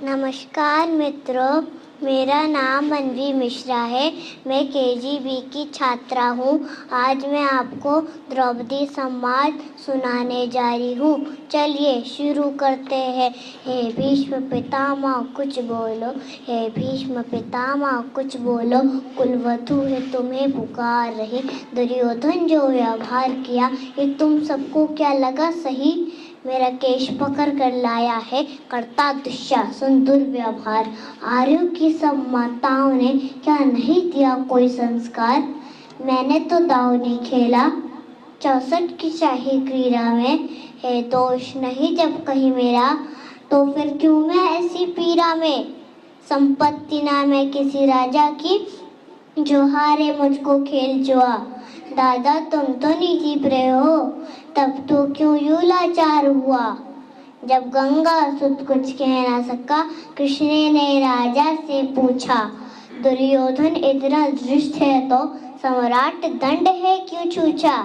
नमस्कार मित्रों, मेरा नाम मनवी मिश्रा है। मैं केजीबी की छात्रा हूँ। आज मैं आपको द्रौपदी संवाद सुनाने जा रही हूँ। चलिए शुरू करते हैं। हे भीष्म पितामह कुछ बोलो, हे भीष्म पितामह कुछ बोलो, कुलवधू है तुम्हें पुकार रही। दुर्योधन जो व्यवहार किया ये तुम सबको क्या लगा सही? मेरा केश पकड़ कर लाया है करता दुशासन दुर्व्यवहार। आर्यों की सब माताओं ने क्या नहीं दिया कोई संस्कार? मैंने तो दांव नहीं खेला 64 की शाही क्रीड़ा में। है दोष नहीं जब कहीं मेरा, तो फिर क्यों मैं ऐसी पीड़ा में? संपत्ति ना मैं किसी राजा की, जो हारे मुझको खेल जुआ। दादा तुम तो नहीं जीत रहे हो, तब तो क्यों यूं लाचार हुआ? जब गंगा सुत कुछ कह ना सका, कृष्ण ने राजा से पूछा। दुर्योधन इतना दृष्ट है तो सम्राट दंड है क्यों छूछा?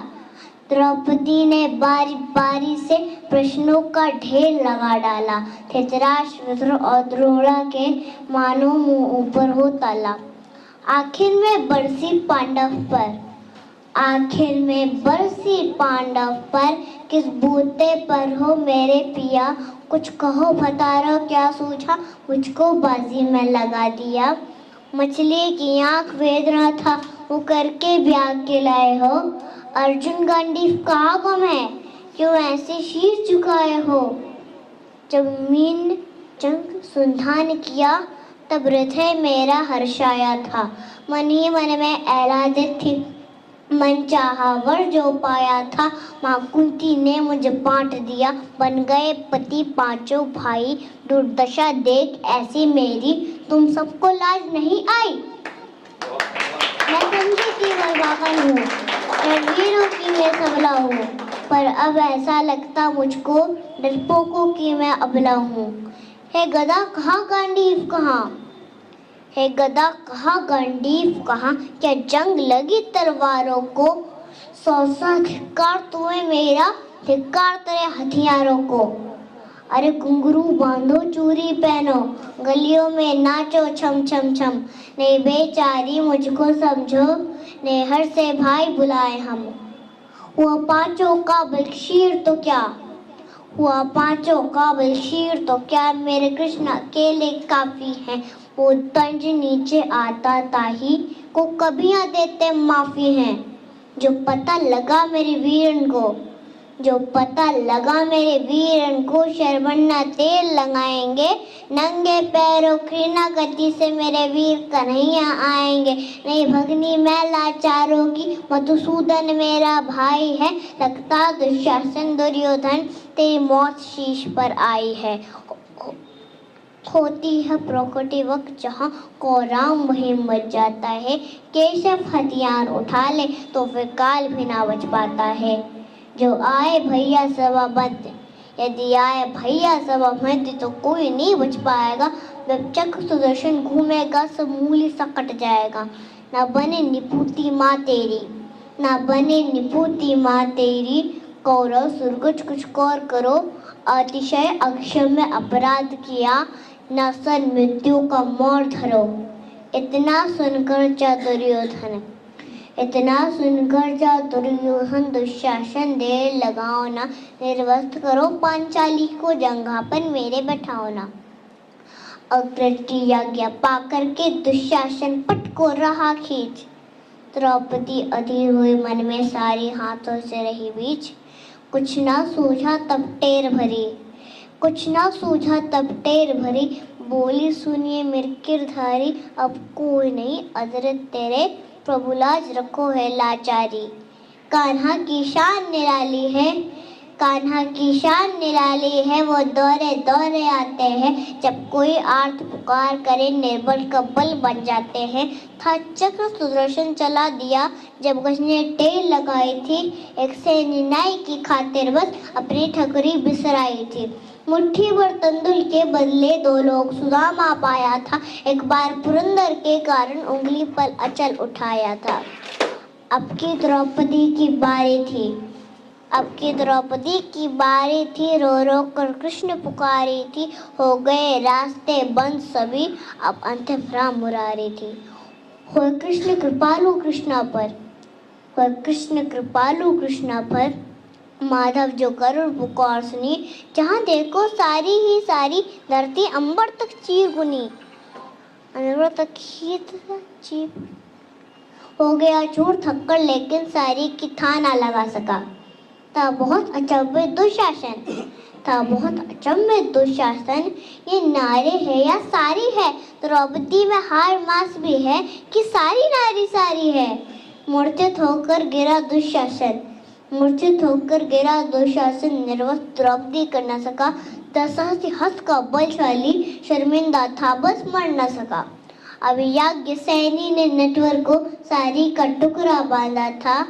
द्रौपदी ने बारी बारी से प्रश्नों का ढेर लगा डाला। धृतराष्ट्र और द्रोणा के मानो मुंह ऊपर हो ताला। आखिर में बरसी पांडव पर किस बूते पर हो मेरे पिया? कुछ कहो भतारो क्या सूझा, मुझको बाजी में लगा दिया। मछली की आंख वेद न था वो करके ब्याह के लाए हो। अर्जुन गांडीव कहाँ गुम है, क्यों ऐसे शीश झुकाए हो? जब मीन जंग सुधान किया तब हृदय मेरा हर्षाया था। मन ही मन में आह्लादित थी, मन चाहा वर जो पाया था। माँ कुंती ने मुझे बांट दिया, बन गए पति पांचों भाई। दुर्दशा देख ऐसी मेरी तुम सबको लाज नहीं आई? मैं संजय की बलवान हूँ, मैं वीरों की मैं सबला हूँ, पर अब ऐसा लगता मुझको डरपोकों की मैं अबला हूँ। हे गदा कहाँ गांडीव कहाँ, हे गदा कहाँ गांडीव कहाँ? क्या जंग लगी तलवारों को? 100 धिक्कार तुम्हें मेरा, धिक्कार तेरे हथियारों को। अरे घुंघरू बांधो चूड़ी पहनो, गलियों में नाचो छम छम छम। नहीं बेचारी मुझको समझो, नेहर से भाई बुलाए हम। हुआ पांचों का बलशीर तो क्या, हुआ पांचों का बलशीर तो क्या? मेरे कृष्ण अकेले काफी हैं। वो तंज नीचे आता ताही को कभियां देते माफी हैं। जो पता लगा मेरे वीरन को, जो पता लगा मेरे वीरन को, शर्मन्ना तेल लगाएंगे। नंगे पैरों घृणा गति से मेरे वीर कन्हैया आएंगे। नहीं भगनी मैं लाचारों की, मधुसूदन मेरा भाई है। लगता दुशासन दुर्योधन तेरी मौत शीश पर आई है। होती है प्रकृति वक्त जहाँ कोराम वहीं मच जाता है। केशव हथियार उठा ले तो फिर काल भी ना बच पाता है। जो आए भैया सभा बंद, यदि आए भैया सभा बंद तो कोई नहीं बच पाएगा। जब चक्र सुदर्शन घूमेगा सब मूली सा कट जाएगा। ना बने निपुती माँ तेरी, ना बने निपुती माँ तेरी। कौरव सुरगुज कुछ कौर करो, अतिशय अक्षम्य अपराध किया। न सन मृत्यु का मोर धरो। इतना सुनकर चा दुर्योधन, इतना सुनकर जा दुर्योधन दुशासन देर लगाओ ना। निर्वस्त करो पांचाली को, जंघापन मेरे बैठाओ ना। अग्रज की आज्ञा पा करके दुशासन पट को रहा खींच। द्रौपदी अधीर हुई मन में सारी, हाथों से रही बीच। कुछ ना सूझा तब टेर भरी, कुछ ना सूझा तब टेर भरी। बोली सुनिए मिरकिरधारी, अब कोई नहीं अजरत तेरे, प्रभु लाज रखो है लाचारी। कान्हा की शान निराली है, कान्हा की शान निराली है। वो दौरे दौरे आते हैं, जब कोई आर्त पुकार करे निर्बल का बल बन जाते हैं। था चक्र सुदर्शन चला दिया जब गज ने टेर लगाई थी। एक से निनाई की खातिर बस अपनी ठकुरी बिसराई थी। मुट्ठी भर तंदुल के बदले 2 लोग सुदामा पाया था। एक बार पुरंदर के कारण उंगली पर अचल उठाया था। अब की द्रौपदी की बारी थी, अब की द्रौपदी की बारी थी, रो रो कर कृष्ण पुकारी थी। हो गए रास्ते बंद सभी, अब अंतःपुर मुरारी थी। हो कृष्ण कृपालु कृष्णा पर, हो कृष्ण कृपालु कृष्णा पर, माधव जो करुण पुकार सुनी। जहाँ देखो सारी ही सारी, धरती अंबर तक चीर गुनी। अंबर तक ही चीर हो गया चूर थक्कर, लेकिन सारी की था ना लगा सका। था बहुत अचंभे दुशासन, था बहुत अचंभे दुशासन। ये नारे है या सारी है, द्रौपदी में हार मास भी है कि सारी नारी सारी है। मूर्छित होकर गिरा दुशासन, मूर्छित होकर गिरा दुशासन, निर्वस्त्र द्रौपदी कर न सका। दशरथ हस्त का बलशाली, शर्मिंदा था बस मर न सका। अभी याज्ञसेनी ने नटवर को सारी का टुकड़ा बांधा था।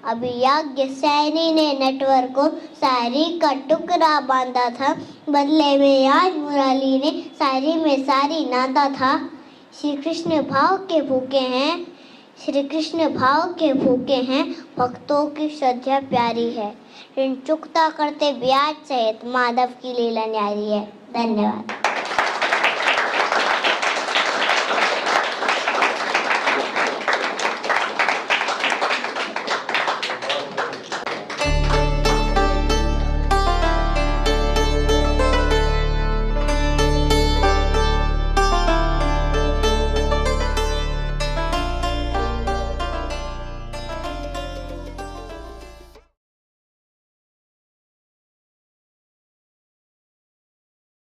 अभी याज्ञसेनी ने नटवर को सारी का टुकड़ा बांधा था। बदले में आज मुरारी ने सारी में सारी नादा था। श्री कृष्ण भाव के भूखे हैं, श्री कृष्ण भाव के भूखे हैं, भक्तों की श्रद्धा प्यारी है। ऋण चुकता करते ब्याज सहित, माधव की लीला न्यारी है। धन्यवाद।